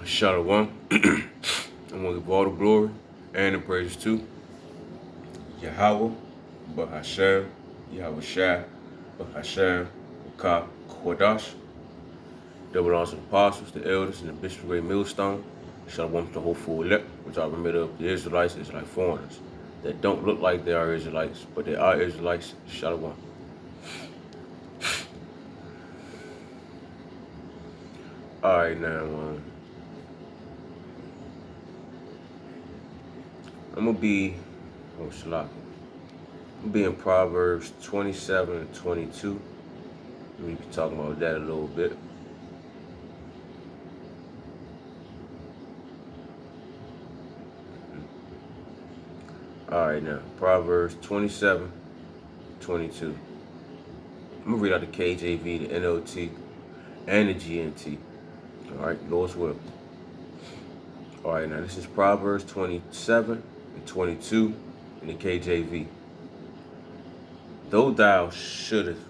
Shalom. I'm going to give all the glory and the praises to Yahweh, Bahashem, Yahweh Shah, Bahashem, Wakah, Kodash. That belongs to the apostles, the elders, and the bishop of millstone. Shalom to the whole full elect, which are made of the Israelites, Israelite foreigners that don't look like they are Israelites, but they are Israelites. Shalom. All right, now I'm gonna be in Proverbs 27 and 22. We be talking about that a little bit. All right, now Proverbs 27, 22. I'm gonna read out the KJV, the NLT, and the GNT. All right, Lord's will. All right, now this is Proverbs 27 and 22 in the KJV. Though thou shouldest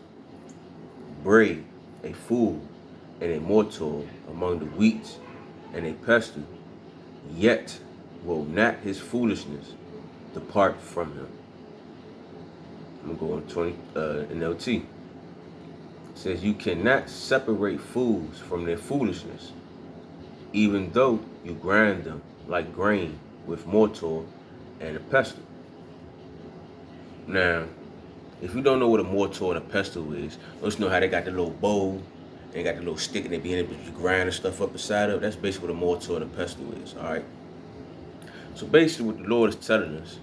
braid a fool and a mortal among the wheat and a pestle, yet will not his foolishness depart from him. I'm gonna go on 20 NLT. It says, you cannot separate fools from their foolishness, even though you grind them like grain with mortar and a pestle. Now, if you don't know what a mortar and a pestle is, let's know how they got the little bowl, they got the little stick and they be in it, but you grind the stuff up inside of it. That's basically what a mortar and a pestle is, all right? So basically what the Lord is telling us,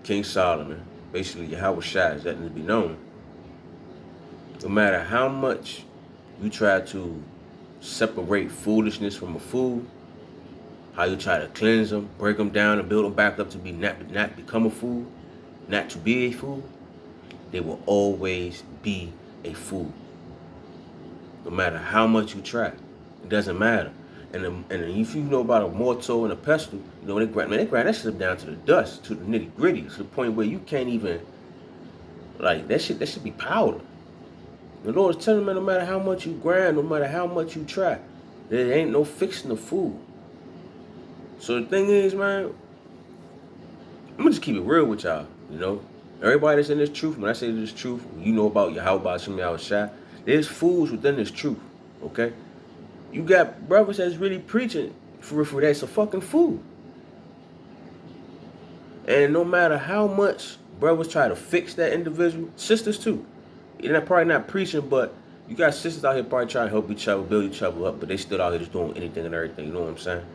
King Solomon, basically Yahweh Shai is letting it be known, no matter how much you try to separate foolishness from a fool, how you try to cleanse them, break them down, and build them back up to be not become a fool, not to be a fool, they will always be a fool. No matter how much you try, it doesn't matter. And if you know about a mortar and a pestle, you know they grind that shit down to the dust, to the nitty gritty, to the point where you can't even, like, that should be powder. The Lord is telling me, no matter how much you grind, no matter how much you try, there ain't no fixing the fool. So the thing is, man, I'm gonna just keep it real with y'all, you know. Everybody that's in this truth, when I say this truth, you know about Yahweh Shem Shai, there's fools within this truth, okay? You got brothers that's really preaching for that's a fucking fool. And no matter how much brothers try to fix that individual, sisters too, they're probably not preaching, but you got sisters out here probably trying to help each other, build each other up, but they still out here just doing anything and everything, you know what I'm saying?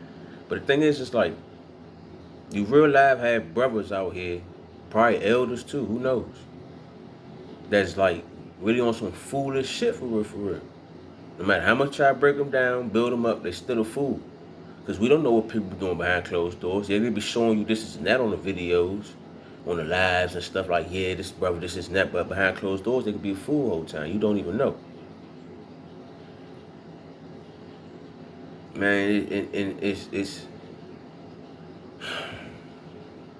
But the thing is, it's like, you real life have brothers out here, probably elders too, who knows, that's like really on some foolish shit for real. No matter how much try to break them down, build them up, they still a fool. Because we don't know what people are doing behind closed doors. They're going to be showing you this and that on the videos, on the lives and stuff like, yeah, this brother, this and that, but behind closed doors, they could be a fool the whole time. You don't even know. Man, it's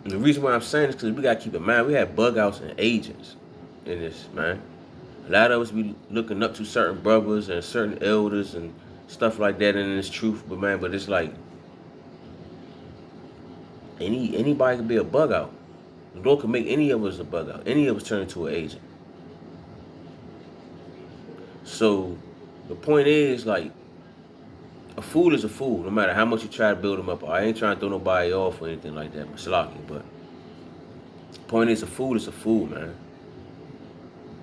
the reason why I'm saying this because we got to keep in mind, we have bug outs and agents in this, man. A lot of us be looking up to certain brothers and certain elders and stuff like that in this truth, but it's like anybody can be a bug out. The Lord can make any of us a bug out. Any of us turn into an agent. So the point is, like, a fool is a fool, no matter how much you try to build them up. I ain't trying to throw nobody off or anything like that, but the point is, a fool is a fool, man.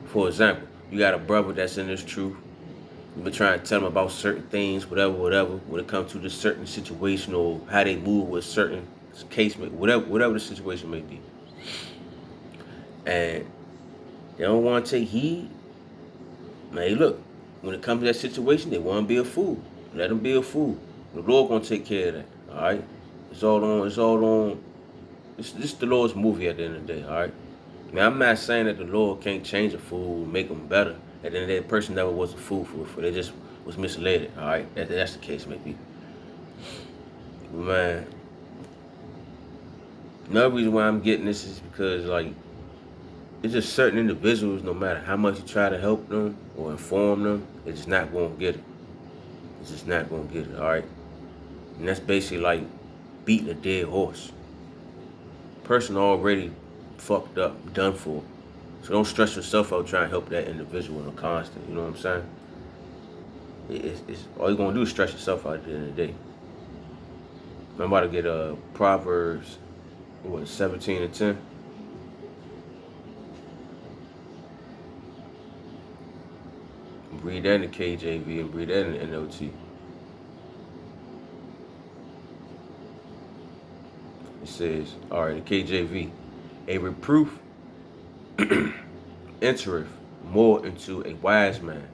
For example, you got a brother that's in this truth. You've been trying to tell them about certain things, whatever, when it comes to this certain situation or how they move with certain case, whatever the situation may be. And they don't want to take heed. Man, look, when it comes to that situation, they want to be a fool. Let them be a fool. The Lord gonna take care of that. All right. It's all on. This is the Lord's movie at the end of the day. All right. Now, I'm not saying that the Lord can't change a fool, make them better. At the end of the day, the person never was a fool for they just was misled. All right. That's the case, maybe. But man, another reason why I'm getting this is because, like, it's just certain individuals, no matter how much you try to help them or inform them, they're just not gonna get it. It's just not gonna get it, all right? And that's basically like beating a dead horse. Person already fucked up, done for. So don't stress yourself out trying to help that individual in a constant. You know what I'm saying? It's all you're gonna do is stress yourself out at the end of the day. I'm about to get Proverbs, 17:10. Read that in the KJV and read that in the NLT. It says, all right, the KJV, a reproof entereth more into a wise man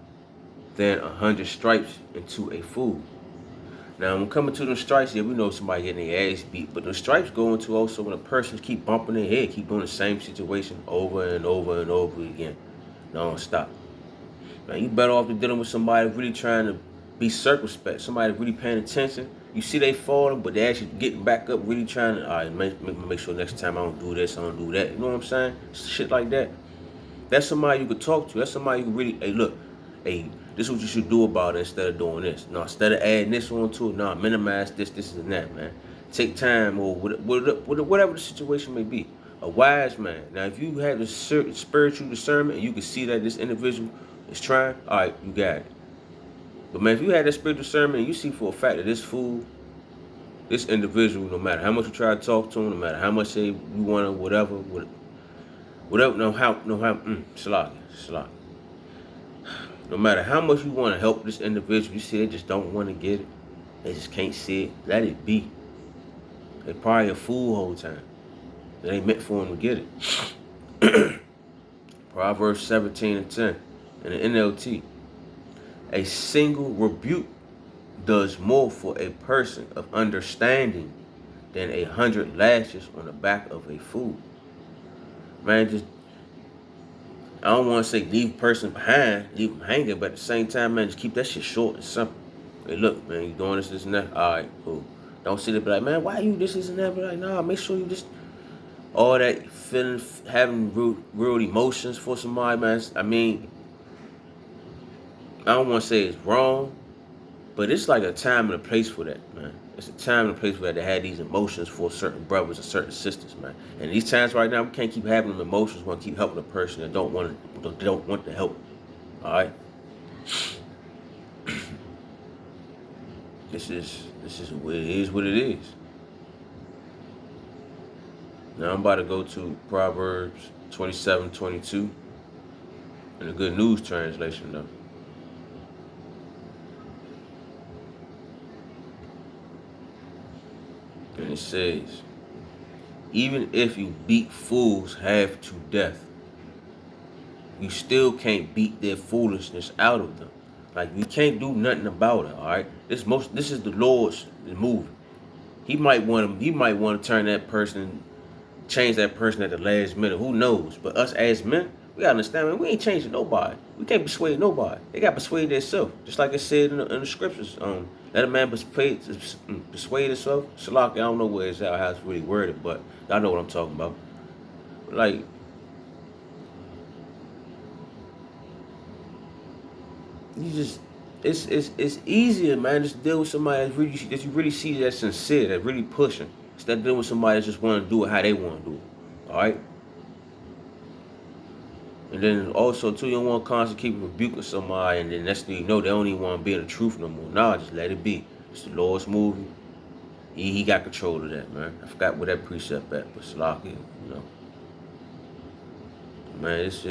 than 100 stripes into a fool. Now, when coming to those stripes, yeah, we know somebody getting their ass beat, but the stripes go into also when a person keep bumping their head, keep doing the same situation over and over and over again, non-stop. Now, you better off than dealing with somebody really trying to be circumspect, somebody really paying attention. You see they falling, but they actually getting back up, really trying to, all right, make sure next time I don't do this, I don't do that. You know what I'm saying? Shit like that. That's somebody you could talk to. That's somebody you could really, hey, look, hey, this is what you should do about it instead of doing this. No, instead of adding this on to it, no, minimize this, and that, man. Take time or whatever the situation may be. A wise man. Now, if you have a certain spiritual discernment and you can see that this individual is trying, all right, you got it. But, man, if you had that spiritual discernment and you see for a fact that this fool, this individual, no matter how much you try to talk to him, no matter how much say you want to, whatever, Shalak. No matter how much you want to help this individual, you see they just don't want to get it. They just can't see it. Let it be. They probably a fool the whole time. It ain't meant for them to get it. Proverbs 17:10 in the NLT. A single rebuke does more for a person of understanding than 100 lashes on the back of a fool. Man, just I don't want to say leave a person behind, leave them hanging, but at the same time, man, just keep that shit short and simple. Hey, look, man, you doing this, and that. All right, cool. Don't sit there be like, man, why you this, and that? Be like, nah, make sure you just all that feeling, having real emotions for somebody, man. I mean, I don't want to say it's wrong, but it's like a time and a place for that, man. It's a time and a place for that to have these emotions for certain brothers and certain sisters, man. And these times right now, we can't keep having them emotions. We want to keep helping a person that don't want the help. All right. This is what it is. What it is. Now I'm about to go to Proverbs 27:22 in the Good News translation, though. And it says, even if you beat fools half to death, you still can't beat their foolishness out of them. Like, you can't do nothing about it, all right? This is the Lord's moving. He might want to turn that person, change that person at the last minute. Who knows? But us as men, we gotta understand, man, we ain't changing nobody. We can't persuade nobody. They got to persuade themselves. Just like it said in the scriptures. Let a man persuade himself. Shalak, I don't know where it's at, how it's really worded, but y'all know what I'm talking about. Like, you just, it's easier, man, just deal with somebody that you really see that's sincere, that really pushing, instead of dealing with somebody that just want to do it how they want to do it. All right. And then also too, you don't want to constantly keep rebuking somebody, and then next thing you know, they don't even want to be in the truth no more. Nah, just let it be. It's the Lord's movie. He got control of that, man. I forgot where that precept at, but Salaki, you know. Man, it's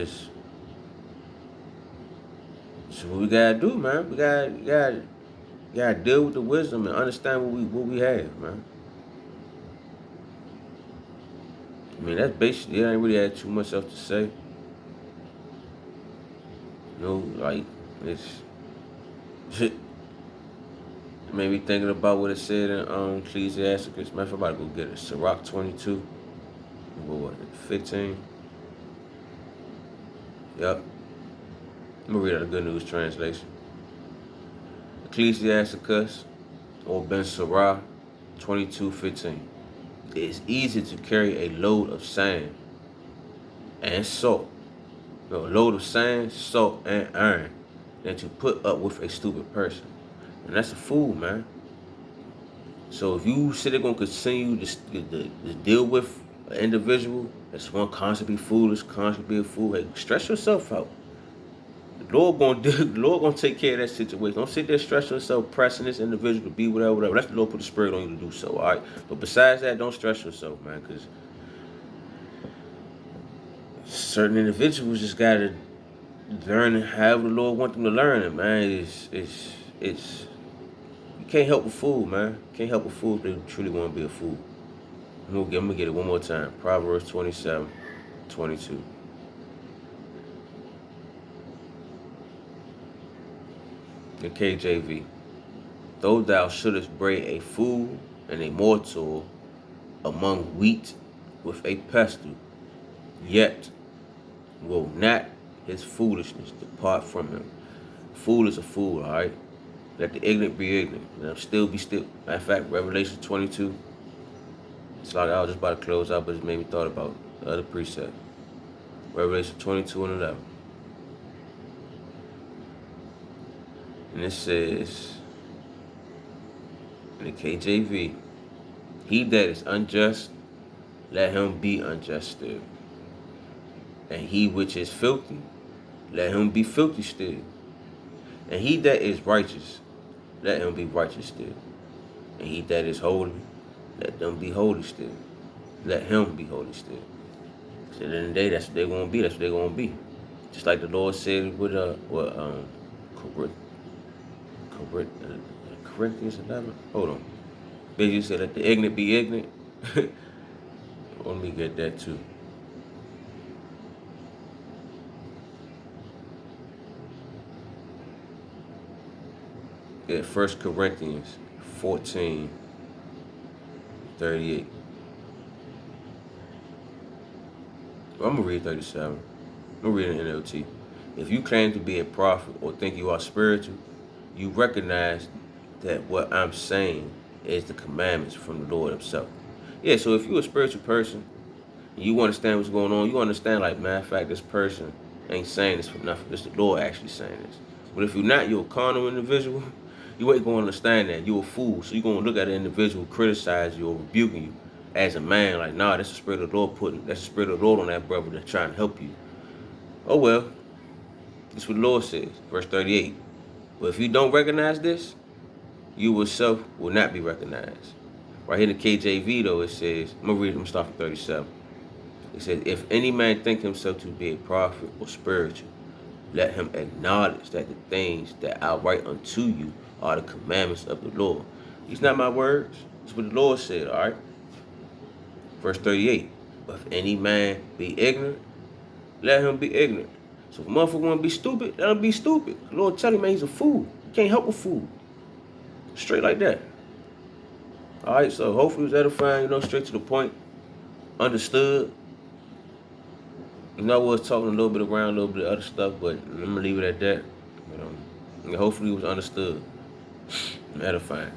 what we gotta do, man. We gotta deal with the wisdom and understand what we have, man. I mean, that's basically, I ain't really had too much else to say. You know, like, it's it made me thinking about what it said in Ecclesiasticus. Man, if I'm about to go get it. Sirach 22. What was it? 15. Yep. I'm gonna read out the Good News translation. Ecclesiasticus or Ben Sirach 22:15. It's easy to carry a load of sand and salt. No, a load of sand, salt, and iron than to put up with a stupid person. And that's a fool, man. So if you sit there gonna continue to deal with an individual that's gonna constantly be foolish, constantly be a fool, hey, stress yourself out. The Lord gonna do. The Lord gonna take care of that situation. Don't sit there stressing yourself, pressing this individual to be whatever, whatever. Let the Lord put the Spirit on you to do so. All right. But besides that, don't stress yourself, man, because certain individuals just gotta learn however the Lord want them to learn it, man. It's you can't help a fool, man. You can't help a fool if they truly want to be a fool. I'm gonna get it one more time. Proverbs 27:22. The KJV. Though thou shouldest bring a fool and a mortal among wheat with a pestle, yet will not his foolishness depart from him. Fool is a fool, all right? Let the ignorant be ignorant. Let them still be still. Matter of fact, Revelation 22. It's like I was just about to close out, but it made me thought about the other precept. Revelation 22:11. And it says, in the KJV, he that is unjust, let him be unjust still. And he which is filthy, let him be filthy still. And he that is righteous, let him be righteous still. And he that is holy, let them be holy still. Let him be holy still. So at the end of the day, that's what they're gonna be. That's what they're gonna be. Just like the Lord said with Corinthians 11. Hold on. They just said, let the ignorant be ignorant. Let me get that too. Yeah, 1 Corinthians 14:38. I'm gonna read 37. I'm gonna read it in NLT. If you claim to be a prophet or think you are spiritual, you recognize that what I'm saying is the commandments from the Lord himself. Yeah, so if you're a spiritual person, and you understand what's going on, you understand, like, matter of fact, this person ain't saying this for nothing. It's the Lord actually saying this. But if you're not, you're a carnal individual, you ain't gonna understand that. You're a fool. So you're gonna look at an individual, criticize you or rebuking you as a man, like, nah, that's the Spirit of the Lord that's the Spirit of the Lord on that brother that's trying to help you. Oh well, that's what the Lord says, verse 38. But if you don't recognize this, you yourself will not be recognized. Right here in the KJV though, it says, I'm gonna start from 37. It says, if any man think himself to be a prophet or spiritual, let him acknowledge that the things that I write unto you are the commandments of the Lord. These not my words. It's what the Lord said, all right? Verse 38. But if any man be ignorant, let him be ignorant. So if a motherfucker want to be stupid, let him be stupid. The Lord tell him, man, he's a fool. You can't help a fool. Straight like that. All right, so hopefully it was edifying, straight to the point. Understood. I was talking a little bit around, a little bit of other stuff, but I'm going to leave it at that. Hopefully it was understood and edifying.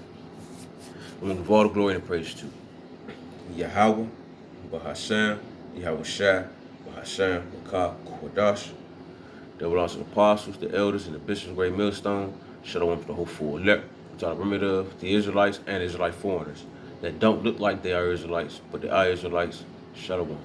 I'm going to give all the glory and praise to Yahweh, Bahashem, Yahweh Shai, Bahashem, Makah, Kodash. There were also the apostles, the elders, and the bishops, great millstone. Shalom for the whole full elect. I'm trying to remember the Israelites and Israelite foreigners that don't look like they are Israelites, but they are Israelites. Shalom.